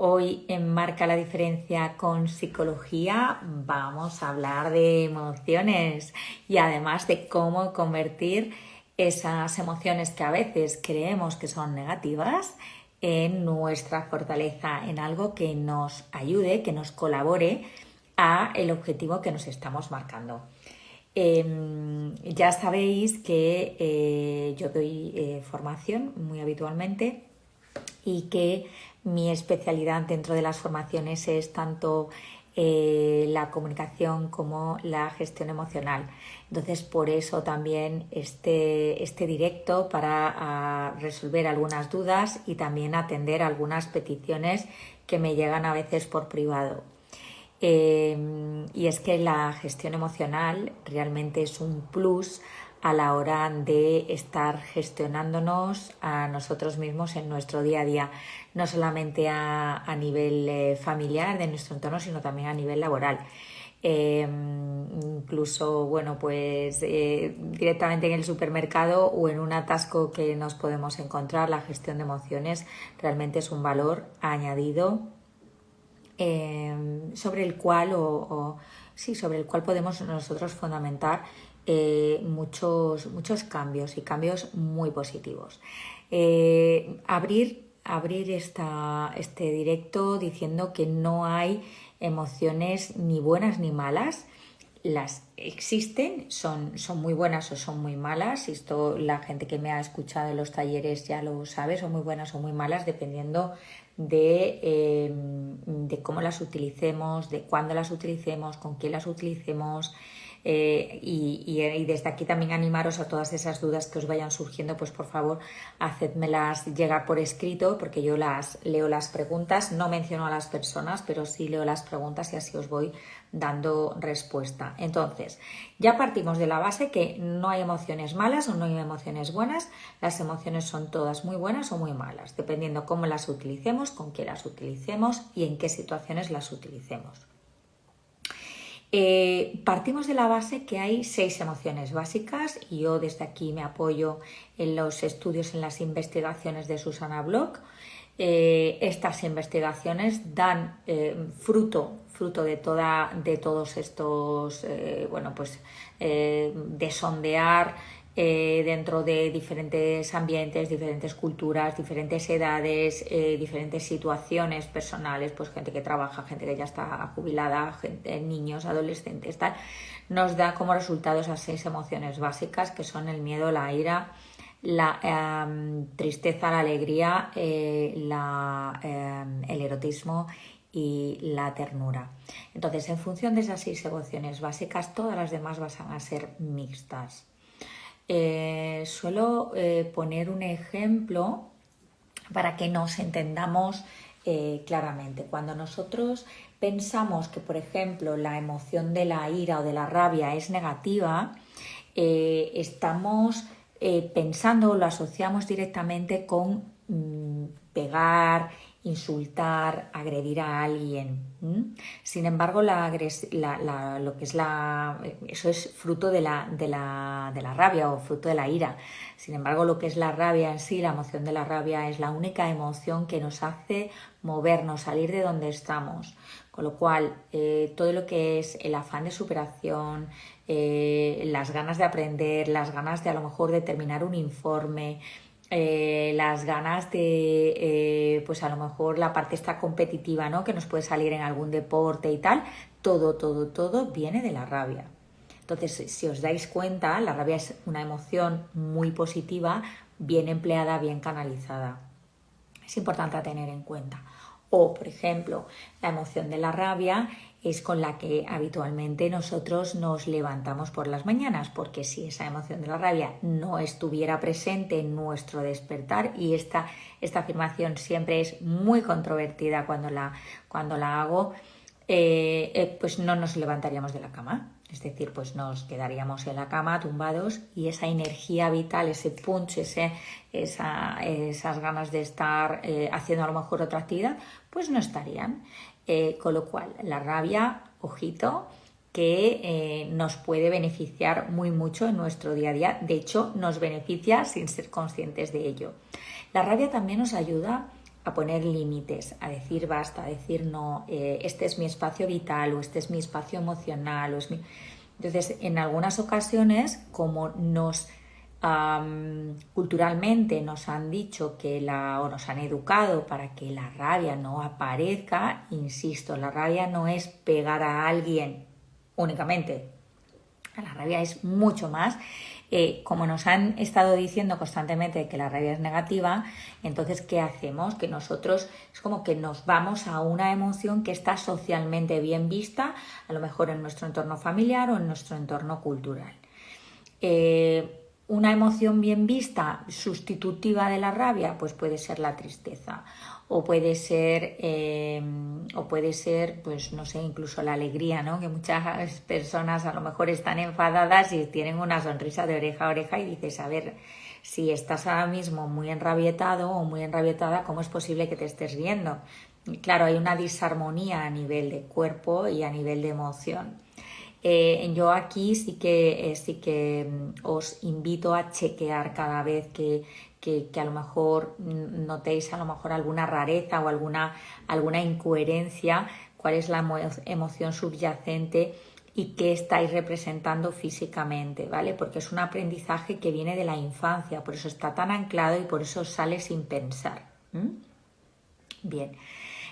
Hoy en Marca la Diferencia con Psicología vamos a hablar de emociones y además de cómo convertir esas emociones que a veces creemos que son negativas en nuestra fortaleza, en algo que nos ayude, que nos colabore a el objetivo que nos estamos marcando. Ya sabéis que yo doy formación muy habitualmente y que mi especialidad dentro de las formaciones es tanto la comunicación como la gestión emocional. Entonces, por eso también este directo para resolver algunas dudas y también atender algunas peticiones que me llegan a veces por privado. Y es que la gestión emocional realmente es un plus a la hora de estar gestionándonos a nosotros mismos en nuestro día a día, no solamente a nivel familiar de nuestro entorno, sino también a nivel laboral. Incluso, bueno, pues directamente en el supermercado o en un atasco que nos podemos encontrar, la gestión de emociones realmente es un valor añadido sobre el cual sobre el cual podemos nosotros fundamentar muchos cambios y cambios muy positivos. Abrir este directo diciendo que no hay emociones ni buenas ni malas. Las existen, son muy buenas o son muy malas. Esto la gente que me ha escuchado en los talleres ya lo sabe, son muy buenas o muy malas dependiendo de cómo las utilicemos, de cuándo las utilicemos, con quién las utilicemos. Y desde aquí también animaros a todas esas dudas que os vayan surgiendo, pues por favor hacedmelas llegar por escrito, porque yo leo las preguntas, no menciono a las personas, pero sí leo las preguntas y así os voy dando respuesta. Entonces, ya partimos de la base que no hay emociones malas o no hay emociones buenas. Las emociones son todas muy buenas o muy malas, dependiendo cómo las utilicemos, con qué las utilicemos y en qué situaciones las utilicemos. Partimos de la base que hay 6 emociones básicas y yo desde aquí me apoyo en los estudios, en las investigaciones de Susana Bloch. Estas investigaciones dan fruto de todos estos, de sondear dentro de diferentes ambientes, diferentes culturas, diferentes edades, diferentes situaciones personales, pues gente que trabaja, gente que ya está jubilada, niños, adolescentes, tal, nos da como resultado esas 6 emociones básicas que son el miedo, la ira, la tristeza, la alegría, el erotismo y la ternura. Entonces, en función de esas 6 emociones básicas, todas las demás van a ser mixtas. Suelo poner un ejemplo para que nos entendamos claramente. Cuando nosotros pensamos que, por ejemplo, la emoción de la ira o de la rabia es negativa, estamos pensando, lo asociamos directamente con pegar, insultar, agredir a alguien. Sin embargo, eso es fruto de la rabia o fruto de la ira. Sin embargo, lo que es la rabia en sí, la emoción de la rabia es la única emoción que nos hace movernos, salir de donde estamos. Con lo cual, todo lo que es el afán de superación, las ganas de aprender, las ganas de a lo mejor de terminar un informe, las ganas de, pues a lo mejor la parte esta competitiva, ¿no? Que nos puede salir en algún deporte y tal, todo viene de la rabia. Entonces, si os dais cuenta, la rabia es una emoción muy positiva, bien empleada, bien canalizada. Es importante a tener en cuenta. O, por ejemplo, la emoción de la rabia es con la que habitualmente nosotros nos levantamos por las mañanas, porque si esa emoción de la rabia no estuviera presente en nuestro despertar, y esta afirmación siempre es muy controvertida cuando la hago, pues no nos levantaríamos de la cama. Es decir, pues nos quedaríamos en la cama tumbados y esa energía vital, ese punch, esas ganas de estar haciendo a lo mejor otra actividad, pues no estarían. Con lo cual, la rabia, ojito, que nos puede beneficiar muy mucho en nuestro día a día. De hecho, nos beneficia sin ser conscientes de ello. La rabia también nos ayuda a poner límites, a decir basta, a decir no, este es mi espacio vital o este es mi espacio emocional. Entonces, en algunas ocasiones, como culturalmente nos han dicho o nos han educado para que la rabia no aparezca, insisto, la rabia no es pegar a alguien únicamente, la rabia es mucho más. Como nos han estado diciendo constantemente que la rabia es negativa, entonces ¿qué hacemos? Que nosotros es como que nos vamos a una emoción que está socialmente bien vista, a lo mejor en nuestro entorno familiar o en nuestro entorno cultural. Una emoción bien vista, sustitutiva de la rabia, pues puede ser la tristeza, o puede ser, pues no sé, incluso la alegría, ¿no? Que muchas personas a lo mejor están enfadadas y tienen una sonrisa de oreja a oreja y dices, a ver, si estás ahora mismo muy enrabietado o muy enrabietada, ¿cómo es posible que te estés riendo? Y claro, hay una disarmonía a nivel de cuerpo y a nivel de emoción. Yo aquí sí que os invito a chequear cada vez que a lo mejor notéis a lo mejor alguna rareza o alguna incoherencia, cuál es la emoción subyacente y qué estáis representando físicamente, ¿vale? Porque es un aprendizaje que viene de la infancia, por eso está tan anclado y por eso sale sin pensar. Bien.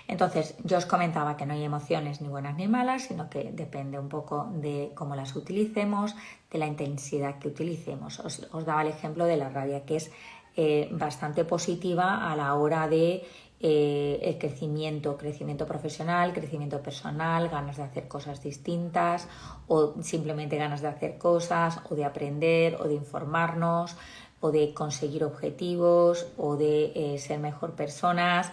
Entonces, yo os comentaba que no hay emociones ni buenas ni malas, sino que depende un poco de cómo las utilicemos, de la intensidad que utilicemos. Os daba el ejemplo de la rabia, que es bastante positiva a la hora de el crecimiento profesional, crecimiento personal, ganas de hacer cosas distintas o simplemente ganas de hacer cosas o de aprender o de informarnos o de conseguir objetivos o de ser mejor personas.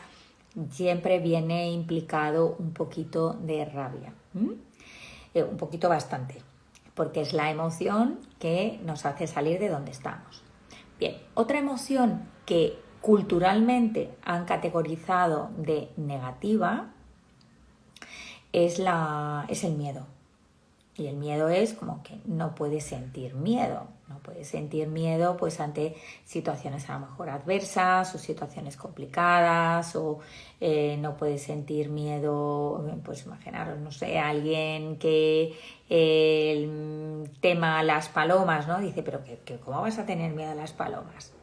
Siempre viene implicado un poquito de rabia, un poquito bastante, porque es la emoción que nos hace salir de donde estamos. Bien, otra emoción que culturalmente han categorizado de negativa es el miedo. Y el miedo es como que no puedes sentir miedo. No puedes sentir miedo pues ante situaciones a lo mejor adversas o situaciones complicadas o no puedes sentir miedo, pues imaginaros, no sé, alguien que el tema las palomas, ¿no? Dice, pero ¿cómo vas a tener miedo a las palomas?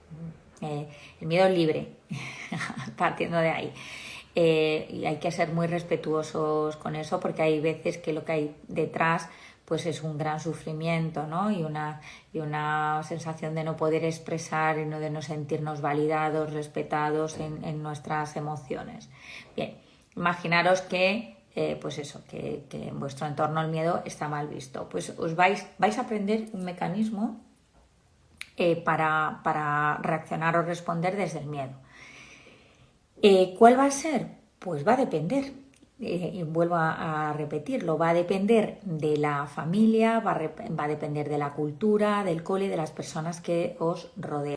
El miedo libre, partiendo de ahí. Y hay que ser muy respetuosos con eso porque hay veces que lo que hay detrás pues es un gran sufrimiento, ¿no? y una sensación de no poder expresar y de no sentirnos validados, respetados en nuestras emociones. Bien, imaginaros que pues eso, que en vuestro entorno el miedo está mal visto. Pues vais a aprender un mecanismo para reaccionar o responder desde el miedo. ¿Cuál va a ser? Pues va a depender, y vuelvo a repetirlo, va a depender de la familia, va a depender de la cultura, del cole, de las personas que os rodean.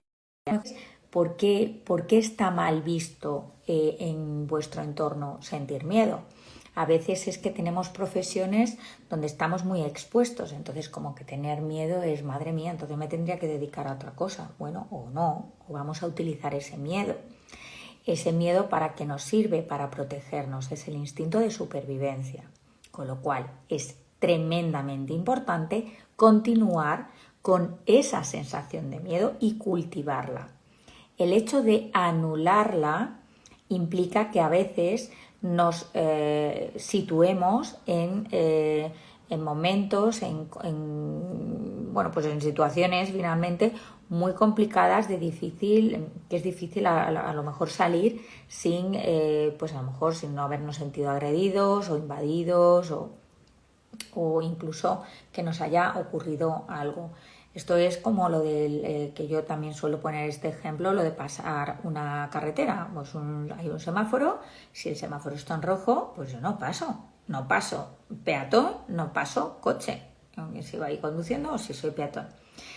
¿Por qué está mal visto en vuestro entorno sentir miedo? A veces es que tenemos profesiones donde estamos muy expuestos, entonces como que tener miedo es, madre mía, entonces me tendría que dedicar a otra cosa. Bueno, o no, o vamos a utilizar ese miedo. Ese miedo, ¿para qué nos sirve? Para protegernos, es el instinto de supervivencia. Con lo cual es tremendamente importante continuar con esa sensación de miedo y cultivarla. El hecho de anularla implica que a veces nos situemos en momentos, pues en situaciones finalmente muy complicadas, que es difícil a lo mejor salir sin, pues a lo mejor sin no habernos sentido agredidos o invadidos o incluso que nos haya ocurrido algo. Esto es como lo del que yo también suelo poner este ejemplo, lo de pasar una carretera. Pues hay un semáforo, si el semáforo está en rojo, pues yo no paso peatón, no paso coche, aunque si voy conduciendo o si soy peatón.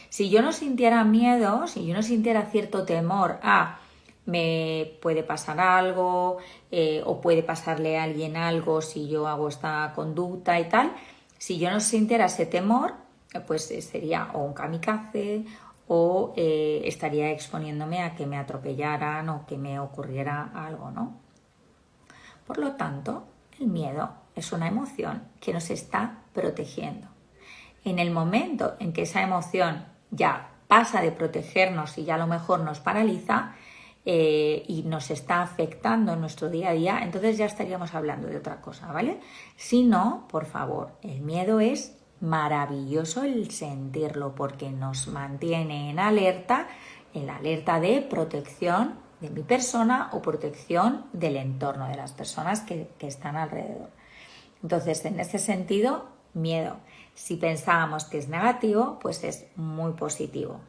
Si yo no sintiera miedo, si yo no sintiera cierto temor a me puede pasar algo o puede pasarle a alguien algo si yo hago esta conducta y tal, si yo no sintiera ese temor, pues sería o un kamikaze o estaría exponiéndome a que me atropellaran o que me ocurriera algo, ¿no? Por lo tanto, el miedo es una emoción que nos está protegiendo. En el momento en que esa emoción ya pasa de protegernos y ya a lo mejor nos paraliza y nos está afectando en nuestro día a día, entonces ya estaríamos hablando de otra cosa, ¿vale? Si no, por favor, el miedo es maravilloso el sentirlo porque nos mantiene en la alerta de protección de mi persona o protección del entorno, de las personas que están alrededor. Entonces, en ese sentido, miedo. Si pensábamos que es negativo, pues es muy positivo.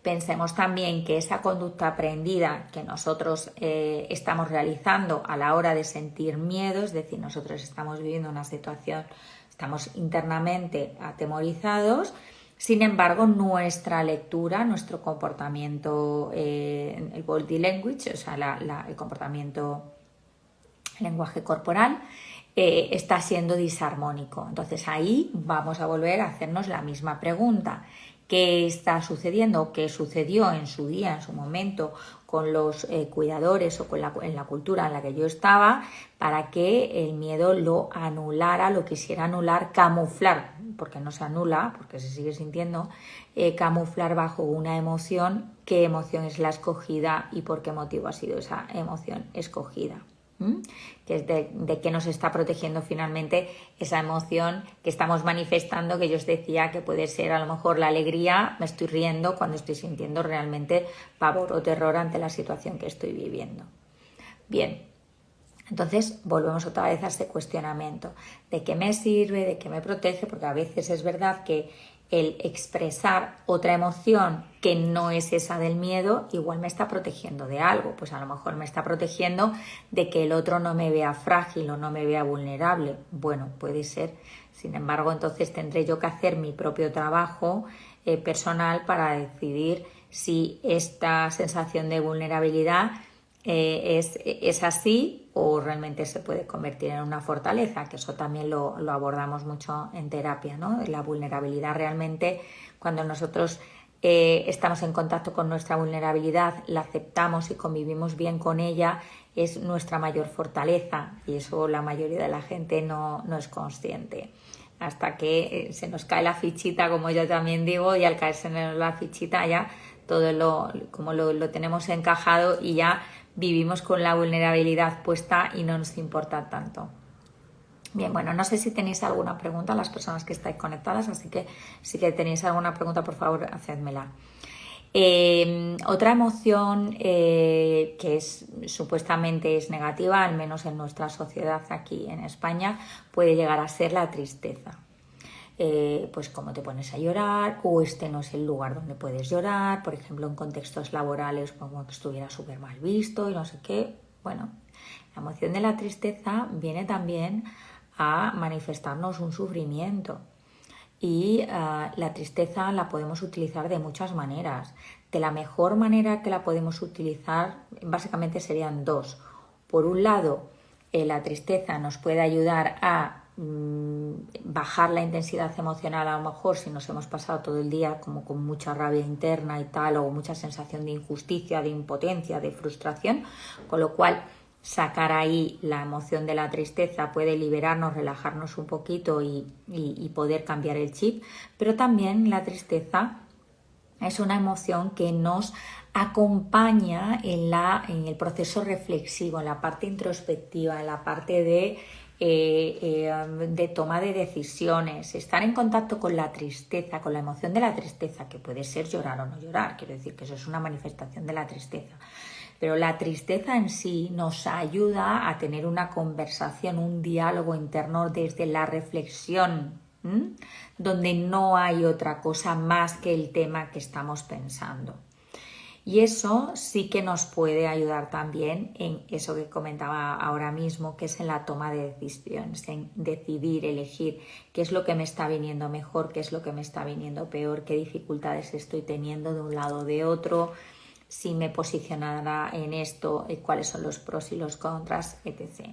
Pensemos también que esa conducta aprendida que nosotros estamos realizando a la hora de sentir miedo, es decir, nosotros estamos viviendo una situación, estamos internamente atemorizados, sin embargo, nuestra lectura, nuestro comportamiento, el body language, o sea, el comportamiento, el lenguaje corporal, está siendo disarmónico. Entonces ahí vamos a volver a hacernos la misma pregunta. ¿Qué está sucediendo? ¿Qué sucedió en su día, en su momento, con los cuidadores o en la cultura en la que yo estaba para que el miedo lo anulara, lo quisiera anular, camuflar, porque no se anula, porque se sigue sintiendo, camuflar bajo una emoción? ¿Qué emoción es la escogida y por qué motivo ha sido esa emoción escogida? Que es de qué nos está protegiendo finalmente esa emoción que estamos manifestando, que yo os decía que puede ser a lo mejor la alegría, me estoy riendo cuando estoy sintiendo realmente pavor o terror ante la situación que estoy viviendo. Bien, entonces volvemos otra vez a ese cuestionamiento, ¿de qué me sirve, de qué me protege? Porque a veces es verdad que el expresar otra emoción que no es esa del miedo, igual me está protegiendo de algo, pues a lo mejor me está protegiendo de que el otro no me vea frágil o no me vea vulnerable. Bueno, puede ser. Sin embargo, entonces tendré yo que hacer mi propio trabajo personal para decidir si esta sensación de vulnerabilidad es así o realmente se puede convertir en una fortaleza, que eso también lo abordamos mucho en terapia, ¿no? La vulnerabilidad realmente, cuando nosotros estamos en contacto con nuestra vulnerabilidad, la aceptamos y convivimos bien con ella, es nuestra mayor fortaleza, y eso la mayoría de la gente no es consciente. Hasta que se nos cae la fichita, como yo también digo, y al caerse en la fichita ya todo como lo tenemos encajado y ya vivimos con la vulnerabilidad puesta y no nos importa tanto. Bien, bueno, no sé si tenéis alguna pregunta, las personas que estáis conectadas, así que si tenéis alguna pregunta, por favor, hacedmela. Otra emoción que supuestamente es negativa, al menos en nuestra sociedad aquí en España, puede llegar a ser la tristeza. Pues cómo te pones a llorar, o este no es el lugar donde puedes llorar, por ejemplo en contextos laborales como que estuviera súper mal visto y no sé qué. Bueno, la emoción de la tristeza viene también a manifestarnos un sufrimiento y la tristeza la podemos utilizar de muchas maneras. De la mejor manera que la podemos utilizar básicamente serían dos. Por un lado, la tristeza nos puede ayudar a bajar la intensidad emocional, a lo mejor si nos hemos pasado todo el día como con mucha rabia interna y tal, o mucha sensación de injusticia, de impotencia, de frustración, con lo cual sacar ahí la emoción de la tristeza puede liberarnos, relajarnos un poquito y poder cambiar el chip. Pero también la tristeza es una emoción que nos acompaña en el proceso reflexivo, en la parte introspectiva, en la parte de toma de decisiones. Estar en contacto con la tristeza, con la emoción de la tristeza, que puede ser llorar o no llorar, quiero decir que eso es una manifestación de la tristeza, pero la tristeza en sí nos ayuda a tener una conversación, un diálogo interno desde la reflexión, donde no hay otra cosa más que el tema que estamos pensando. Y eso sí que nos puede ayudar también en eso que comentaba ahora mismo, que es en la toma de decisiones, en decidir, elegir qué es lo que me está viniendo mejor, qué es lo que me está viniendo peor, qué dificultades estoy teniendo de un lado o de otro, si me posicionará en esto, cuáles son los pros y los contras, etc.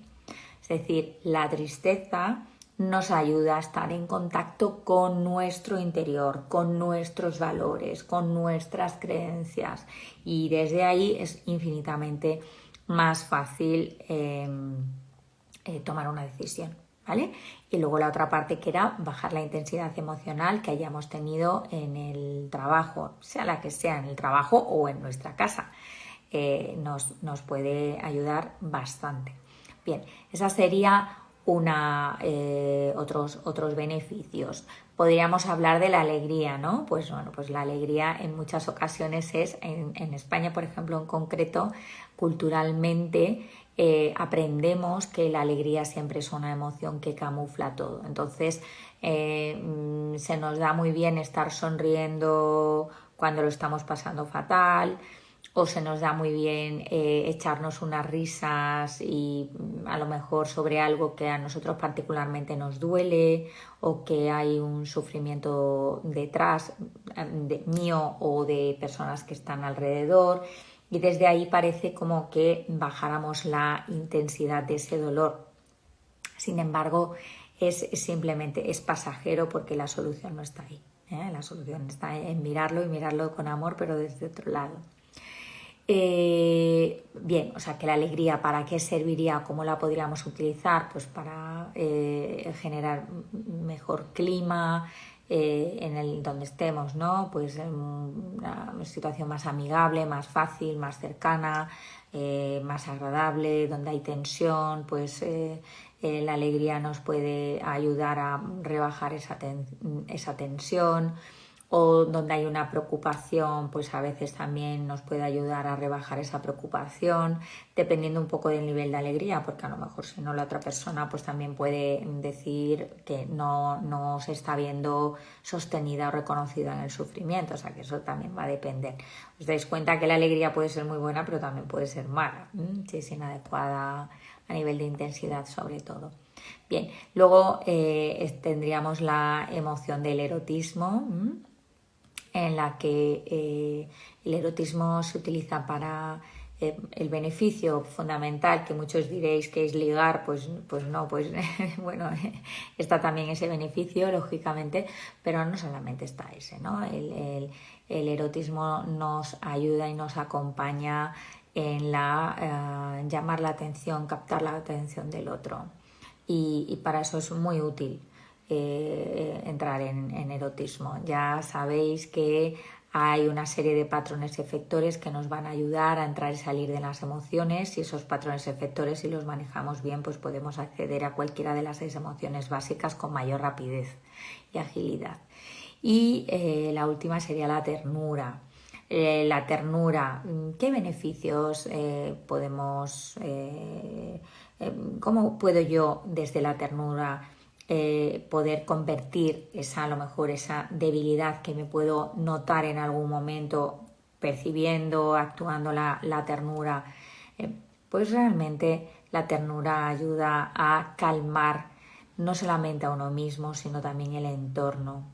Es decir, la tristeza nos ayuda a estar en contacto con nuestro interior, con nuestros valores, con nuestras creencias, y desde ahí es infinitamente más fácil tomar una decisión, ¿vale? Y luego la otra parte, que era bajar la intensidad emocional que hayamos tenido en el trabajo, sea la que sea, en el trabajo o en nuestra casa, nos puede ayudar bastante. Bien, esa sería otros beneficios. Podríamos hablar de la alegría, ¿no? Pues bueno, pues la alegría en muchas ocasiones es, en España, por ejemplo, en concreto, culturalmente aprendemos que la alegría siempre es una emoción que camufla todo. Entonces, se nos da muy bien estar sonriendo cuando lo estamos pasando fatal, o se nos da muy bien echarnos unas risas y a lo mejor sobre algo que a nosotros particularmente nos duele, o que hay un sufrimiento detrás mío o de personas que están alrededor, y desde ahí parece como que bajáramos la intensidad de ese dolor. Sin embargo, simplemente es pasajero, porque la solución no está ahí, ¿eh? La solución está en mirarlo, y mirarlo con amor, pero desde otro lado. Bien, o sea, que la alegría, ¿para qué serviría? ¿Cómo la podríamos utilizar? Pues para generar mejor clima en el donde estemos, ¿no? Pues una situación más amigable, más fácil, más cercana, más agradable. Donde hay tensión, pues la alegría nos puede ayudar a rebajar esa tensión. O donde hay una preocupación, pues a veces también nos puede ayudar a rebajar esa preocupación, dependiendo un poco del nivel de alegría, porque a lo mejor si no, la otra persona pues también puede decir que no se está viendo sostenida o reconocida en el sufrimiento, o sea que eso también va a depender. Os dais cuenta que la alegría puede ser muy buena, pero también puede ser mala, si es inadecuada a nivel de intensidad, sobre todo. Bien, luego tendríamos la emoción del erotismo, en la que el erotismo se utiliza para el beneficio fundamental, que muchos diréis que es ligar, pues no, pues bueno, está también ese beneficio, lógicamente, pero no solamente está ese, ¿no? El erotismo nos ayuda y nos acompaña en llamar la atención, captar la atención del otro, y para eso es muy útil entrar en erotismo. Ya sabéis que hay una serie de patrones efectores que nos van a ayudar a entrar y salir de las emociones, y esos patrones efectores, si los manejamos bien, pues podemos acceder a cualquiera de las 6 emociones básicas con mayor rapidez y agilidad. Y la última sería la ternura. La ternura, ¿qué beneficios cómo puedo yo desde la ternura poder convertir a lo mejor esa debilidad que me puedo notar en algún momento, percibiendo, actuando la ternura? Pues realmente la ternura ayuda a calmar no solamente a uno mismo, sino también el entorno.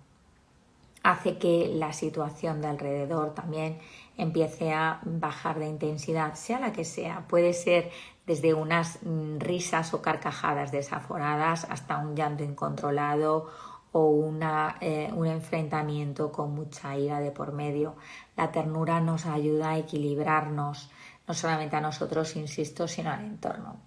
Hace que la situación de alrededor también empiece a bajar de intensidad, sea la que sea. Puede ser desde unas risas o carcajadas desaforadas hasta un llanto incontrolado o un enfrentamiento con mucha ira de por medio. La ternura nos ayuda a equilibrarnos, no solamente a nosotros, insisto, sino al entorno.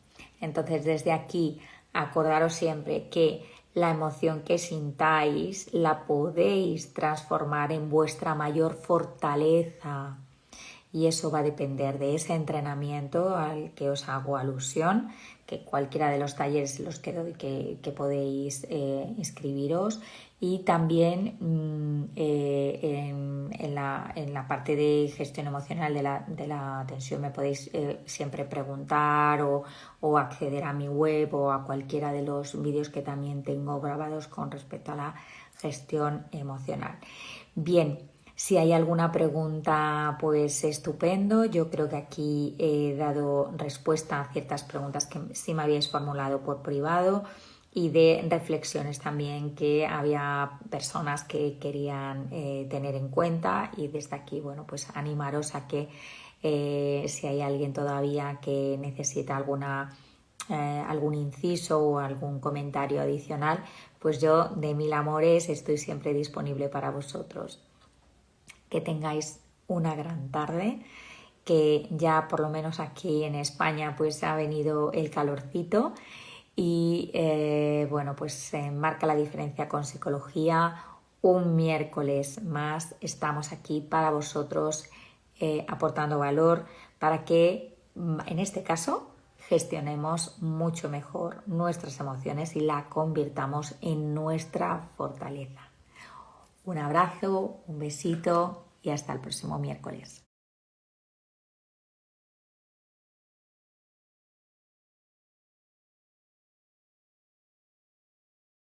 Entonces, desde aquí, acordaros siempre que la emoción que sintáis la podéis transformar en vuestra mayor fortaleza, y eso va a depender de ese entrenamiento al que os hago alusión, que cualquiera de los talleres los que doy que podéis inscribiros. Y también en la parte de gestión emocional de la tensión me podéis siempre preguntar, o acceder a mi web o a cualquiera de los vídeos que también tengo grabados con respecto a la gestión emocional. Bien, si hay alguna pregunta, pues estupendo. Yo creo que aquí he dado respuesta a ciertas preguntas que sí me habíais formulado por privado, y de reflexiones también que había personas que querían tener en cuenta. Y desde aquí, bueno, pues animaros a que si hay alguien todavía que necesita alguna algún inciso o algún comentario adicional, pues yo de mil amores estoy siempre disponible para vosotros. Que tengáis una gran tarde, que ya por lo menos aquí en España pues ha venido el calorcito y bueno, pues marca la diferencia con psicología. Un miércoles más estamos aquí para vosotros, aportando valor para que en este caso gestionemos mucho mejor nuestras emociones y la convirtamos en nuestra fortaleza. Un abrazo, un besito y hasta el próximo miércoles.